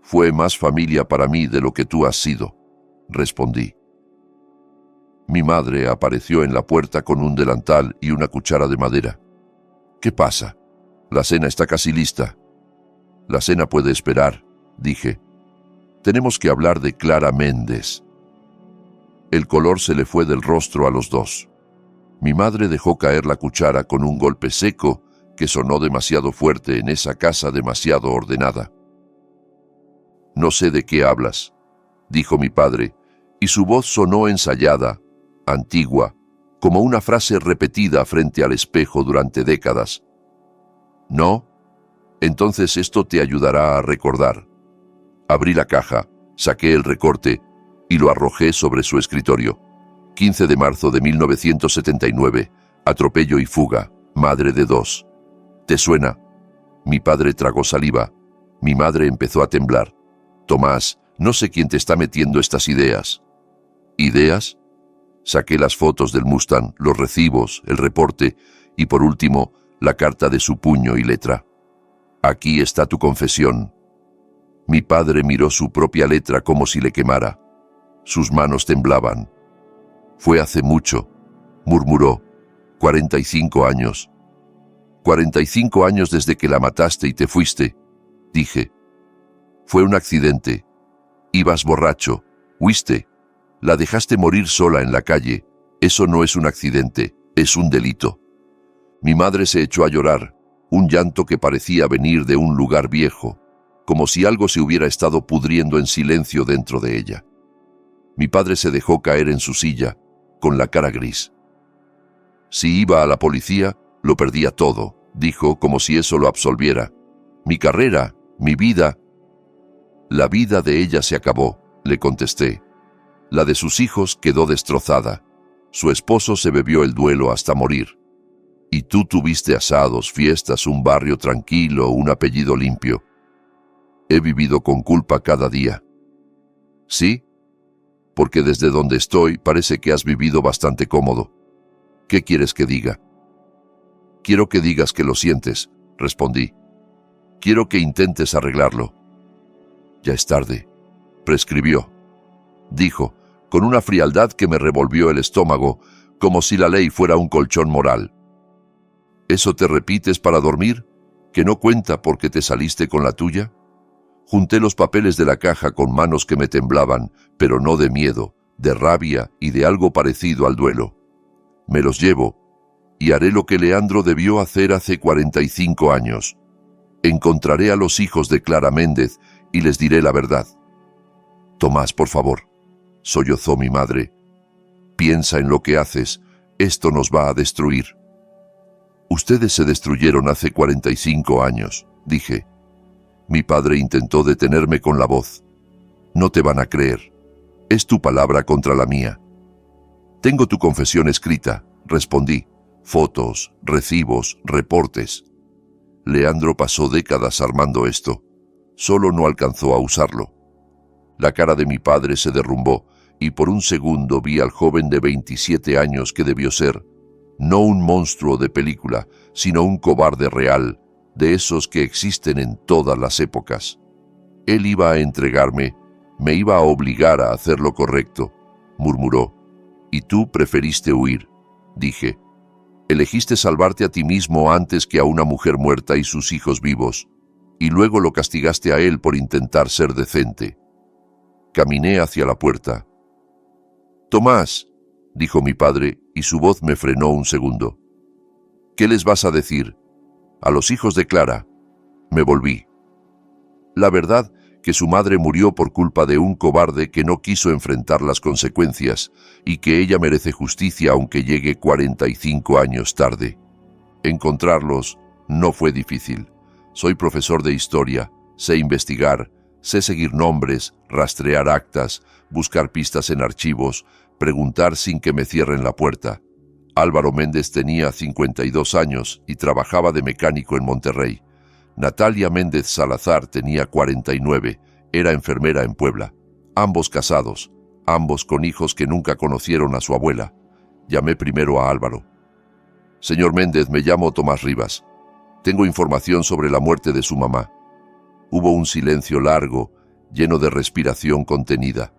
«Fue más familia para mí de lo que tú has sido», respondí. Mi madre apareció en la puerta con un delantal y una cuchara de madera. «¿Qué pasa? La cena está casi lista». «La cena puede esperar», dije. «Tenemos que hablar de Clara Méndez». El color se le fue del rostro a los dos. Mi madre dejó caer la cuchara con un golpe seco que sonó demasiado fuerte en esa casa demasiado ordenada. «No sé de qué hablas», dijo mi padre, y su voz sonó ensayada, antigua, como una frase repetida frente al espejo durante décadas. «¿No? Entonces esto te ayudará a recordar». Abrí la caja, saqué el recorte y lo arrojé sobre su escritorio. 15 de marzo de 1979, atropello y fuga, madre de 2. ¿Te suena? Mi padre tragó saliva. Mi madre empezó a temblar. «Tomás, no sé quién te está metiendo estas ideas». ¿Ideas? Saqué las fotos del Mustang, los recibos, el reporte y, por último, la carta de su puño y letra. «Aquí está tu confesión». Mi padre miró su propia letra como si le quemara. Sus manos temblaban. «Fue hace mucho», murmuró. 45 años. 45 años desde que la mataste y te fuiste», dije. «Fue un accidente. Ibas borracho. Huiste. La dejaste morir sola en la calle. Eso no es un accidente, es un delito». Mi madre se echó a llorar, un llanto que parecía venir de un lugar viejo, como si algo se hubiera estado pudriendo en silencio dentro de ella. Mi padre se dejó caer en su silla, con la cara gris. «Si iba a la policía, lo perdía todo», dijo como si eso lo absolviera. «Mi carrera, mi vida». «La vida de ella se acabó», le contesté. «La de sus hijos quedó destrozada. Su esposo se bebió el duelo hasta morir. Y tú tuviste asados, fiestas, un barrio tranquilo, un apellido limpio. He vivido con culpa cada día». «¿Sí? Porque desde donde estoy parece que has vivido bastante cómodo. ¿Qué quieres que diga?» «Quiero que digas que lo sientes», respondí. «Quiero que intentes arreglarlo». «Ya es tarde», prescribió. Dijo, con una frialdad que me revolvió el estómago, como si la ley fuera un colchón moral. «¿Eso te repites para dormir? ¿Que no cuenta porque te saliste con la tuya?» Junté los papeles de la caja con manos que me temblaban, pero no de miedo, de rabia y de algo parecido al duelo. «Me los llevo, y haré lo que Leandro debió hacer hace 45 años. Encontraré a los hijos de Clara Méndez y les diré la verdad». Tomás, por favor, sollozó mi madre. Piensa en lo que haces, esto nos va a destruir. Ustedes se destruyeron hace 45 años, dije. Mi padre intentó detenerme con la voz. No te van a creer. Es tu palabra contra la mía. Tengo tu confesión escrita, respondí. Fotos, recibos, reportes. Leandro pasó décadas armando esto. Solo no alcanzó a usarlo. La cara de mi padre se derrumbó y por un segundo vi al joven de 27 años que debió ser, no un monstruo de película, sino un cobarde real, de esos que existen en todas las épocas. Él iba a entregarme, me iba a obligar a hacer lo correcto, murmuró. Y tú preferiste huir, dije. Elegiste salvarte a ti mismo antes que a una mujer muerta y sus hijos vivos, y luego lo castigaste a él por intentar ser decente. Caminé hacia la puerta. Tomás, dijo mi padre, y su voz me frenó un segundo. ¿Qué les vas a decir? A los hijos de Clara. Me volví. La verdad que su madre murió por culpa de un cobarde que no quiso enfrentar las consecuencias y que ella merece justicia aunque llegue 45 años tarde. Encontrarlos no fue difícil. Soy profesor de historia, sé investigar, sé seguir nombres, rastrear actas, buscar pistas en archivos, preguntar sin que me cierren la puerta. Álvaro Méndez tenía 52 años y trabajaba de mecánico en Monterrey. Natalia Méndez Salazar tenía 49, era enfermera en Puebla. Ambos casados, ambos con hijos que nunca conocieron a su abuela. Llamé primero a Álvaro. Señor Méndez, me llamo Tomás Rivas. Tengo información sobre la muerte de su mamá. Hubo un silencio largo, lleno de respiración contenida.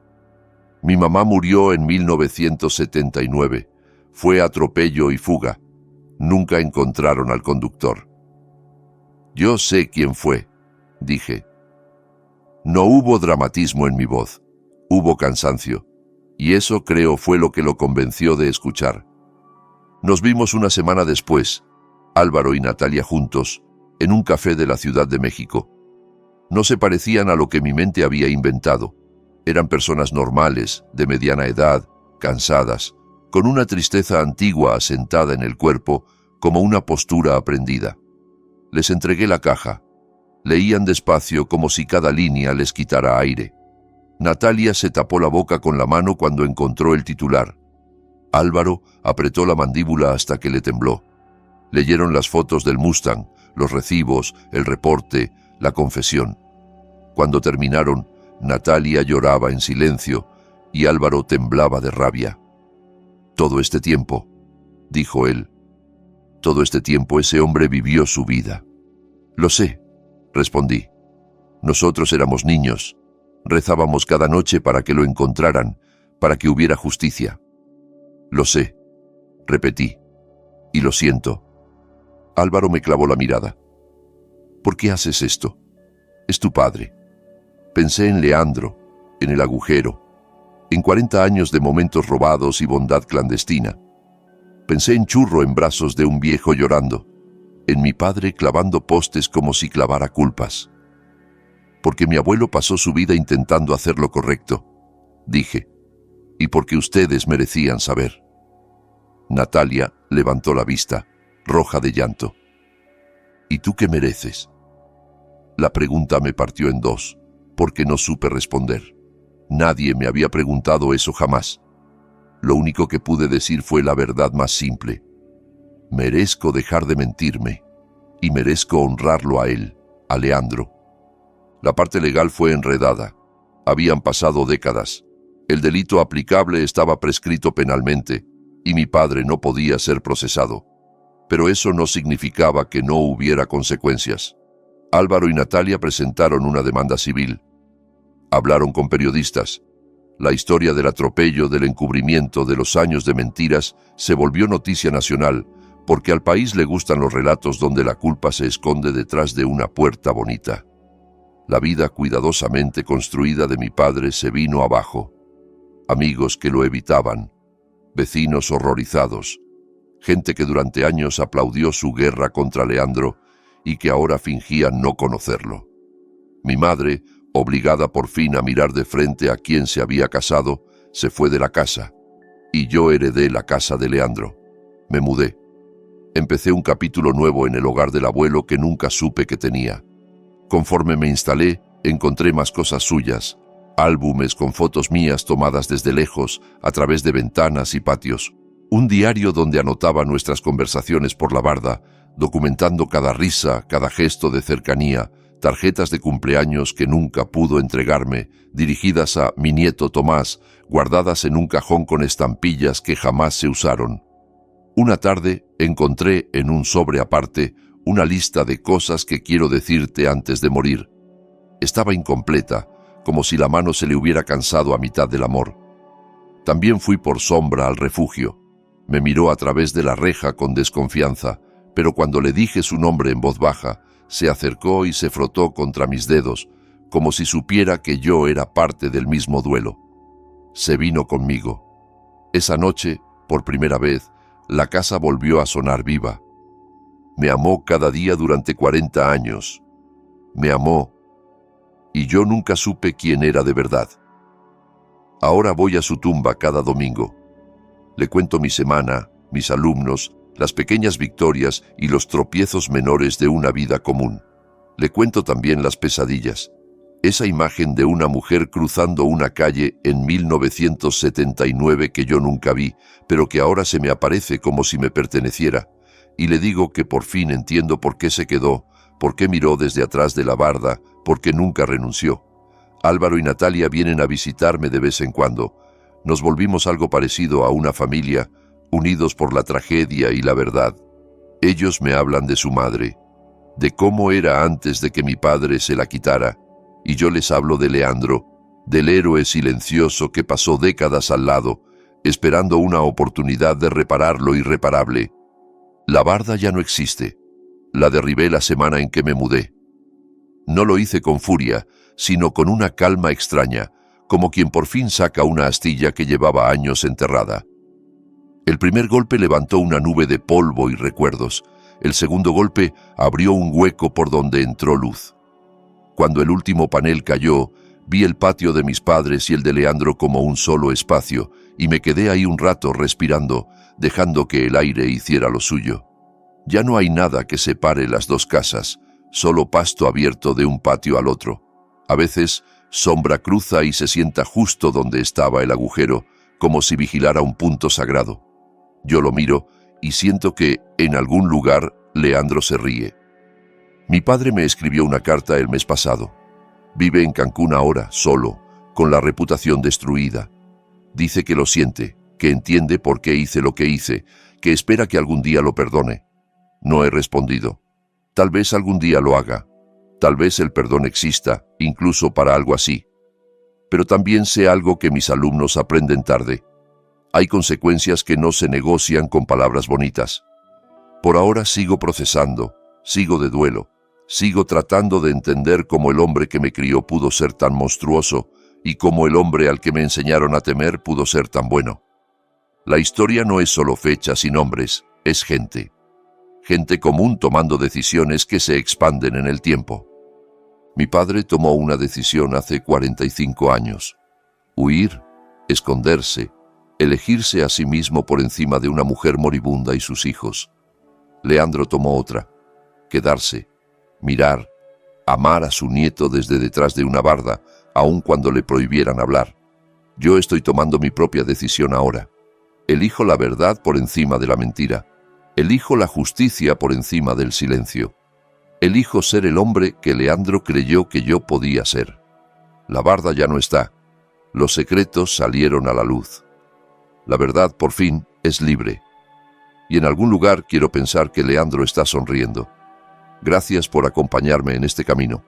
Mi mamá murió en 1979. Fue atropello y fuga. Nunca encontraron al conductor. Yo sé quién fue, dije. No hubo dramatismo en mi voz, hubo cansancio, y eso creo fue lo que lo convenció de escuchar. Nos vimos una semana después, Álvaro y Natalia juntos, en un café de la Ciudad de México. No se parecían a lo que mi mente había inventado. Eran personas normales, de mediana edad, cansadas, con una tristeza antigua asentada en el cuerpo como una postura aprendida. Les entregué la caja. Leían despacio como si cada línea les quitara aire. Natalia se tapó la boca con la mano cuando encontró el titular. Álvaro apretó la mandíbula hasta que le tembló. Leyeron las fotos del Mustang, los recibos, el reporte, la confesión. Cuando terminaron, Natalia lloraba en silencio y Álvaro temblaba de rabia. Todo este tiempo, dijo él, todo este tiempo ese hombre vivió su vida. Lo sé, respondí. Nosotros éramos niños. Rezábamos cada noche para que lo encontraran, para que hubiera justicia. Lo sé, repetí. Y lo siento. Álvaro me clavó la mirada. ¿Por qué haces esto? Es tu padre. Pensé en Leandro, en el agujero, en 40 años de momentos robados y bondad clandestina. Pensé en Churro en brazos de un viejo llorando, en mi padre clavando postes como si clavara culpas. Porque mi abuelo pasó su vida intentando hacer lo correcto, dije, y porque ustedes merecían saber. Natalia levantó la vista, roja de llanto. ¿Y tú qué mereces? La pregunta me partió en dos, porque no supe responder. Nadie me había preguntado eso jamás. Lo único que pude decir fue la verdad más simple. Merezco dejar de mentirme, y merezco honrarlo a él, a Leandro. La parte legal fue enredada. Habían pasado décadas. El delito aplicable estaba prescrito penalmente, y mi padre no podía ser procesado. Pero eso no significaba que no hubiera consecuencias. Álvaro y Natalia presentaron una demanda civil. Hablaron con periodistas. La historia del atropello, del encubrimiento, de los años de mentiras se volvió noticia nacional, porque al país le gustan los relatos donde la culpa se esconde detrás de una puerta bonita. La vida cuidadosamente construida de mi padre se vino abajo. Amigos que lo evitaban, vecinos horrorizados, gente que durante años aplaudió su guerra contra Leandro y que ahora fingía no conocerlo. Mi madre, obligada por fin a mirar de frente a quien se había casado, se fue de la casa, y yo heredé la casa de Leandro. Me mudé. Empecé un capítulo nuevo en el hogar del abuelo que nunca supe que tenía. Conforme me instalé, encontré más cosas suyas, álbumes con fotos mías tomadas desde lejos, a través de ventanas y patios, un diario donde anotaba nuestras conversaciones por la barda, documentando cada risa, cada gesto de cercanía, tarjetas de cumpleaños que nunca pudo entregarme, dirigidas a mi nieto Tomás, guardadas en un cajón con estampillas que jamás se usaron. Una tarde encontré en un sobre aparte una lista de cosas que quiero decirte antes de morir. Estaba incompleta, como si la mano se le hubiera cansado a mitad del amor. También fui por sombra al refugio. Me miró a través de la reja con desconfianza, pero cuando le dije su nombre en voz baja, se acercó y se frotó contra mis dedos, como si supiera que yo era parte del mismo duelo. Se vino conmigo. Esa noche, por primera vez, la casa volvió a sonar viva. Me amó cada día durante 40 años. Me amó, y yo nunca supe quién era de verdad. Ahora voy a su tumba cada domingo. Le cuento mi semana, mis alumnos, las pequeñas victorias y los tropiezos menores de una vida común. Le cuento también las pesadillas. Esa imagen de una mujer cruzando una calle en 1979 que yo nunca vi, pero que ahora se me aparece como si me perteneciera. Y le digo que por fin entiendo por qué se quedó, por qué miró desde atrás de la barda, por qué nunca renunció. Álvaro y Natalia vienen a visitarme de vez en cuando. Nos volvimos algo parecido a una familia, unidos por la tragedia y la verdad. Ellos me hablan de su madre, de cómo era antes de que mi padre se la quitara, y yo les hablo de Leandro, del héroe silencioso que pasó décadas al lado, esperando una oportunidad de reparar lo irreparable. La barda ya no existe. La derribé la semana en que me mudé. No lo hice con furia, sino con una calma extraña, como quien por fin saca una astilla que llevaba años enterrada. El primer golpe levantó una nube de polvo y recuerdos. El segundo golpe abrió un hueco por donde entró luz. Cuando el último panel cayó, vi el patio de mis padres y el de Leandro como un solo espacio, y me quedé ahí un rato respirando, dejando que el aire hiciera lo suyo. Ya no hay nada que separe las dos casas, solo pasto abierto de un patio al otro. A veces, sombra cruza y se sienta justo donde estaba el agujero, como si vigilara un punto sagrado. Yo lo miro y siento que, en algún lugar, Leandro se ríe. Mi padre me escribió una carta el mes pasado. Vive en Cancún ahora, solo, con la reputación destruida. Dice que lo siente, que entiende por qué hice lo que hice, que espera que algún día lo perdone. No he respondido. Tal vez algún día lo haga. Tal vez el perdón exista, incluso para algo así. Pero también sé algo que mis alumnos aprenden tarde. Hay consecuencias que no se negocian con palabras bonitas. Por ahora sigo procesando, sigo de duelo, sigo tratando de entender cómo el hombre que me crió pudo ser tan monstruoso y cómo el hombre al que me enseñaron a temer pudo ser tan bueno. La historia no es solo fechas y nombres, es gente. Gente común tomando decisiones que se expanden en el tiempo. Mi padre tomó una decisión hace 45 años. Huir, esconderse, elegirse a sí mismo por encima de una mujer moribunda y sus hijos. Leandro tomó otra, quedarse, mirar, amar a su nieto desde detrás de una barda, aun cuando le prohibieran hablar. Yo estoy tomando mi propia decisión ahora. Elijo la verdad por encima de la mentira. Elijo la justicia por encima del silencio. Elijo ser el hombre que Leandro creyó que yo podía ser. La barda ya no está. Los secretos salieron a la luz. La verdad, por fin, es libre. Y en algún lugar quiero pensar que Leandro está sonriendo. Gracias por acompañarme en este camino.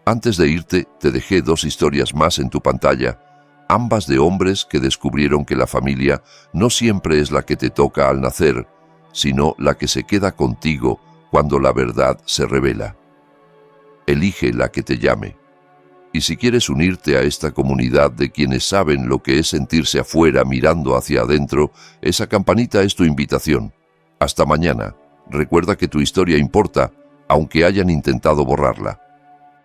Antes de irte, te dejé 2 historias más en tu pantalla, ambas de hombres que descubrieron que la familia no siempre es la que te toca al nacer, sino la que se queda contigo cuando la verdad se revela. Elige la que te llame. Y si quieres unirte a esta comunidad de quienes saben lo que es sentirse afuera mirando hacia adentro, esa campanita es tu invitación. Hasta mañana. Recuerda que tu historia importa, aunque hayan intentado borrarla.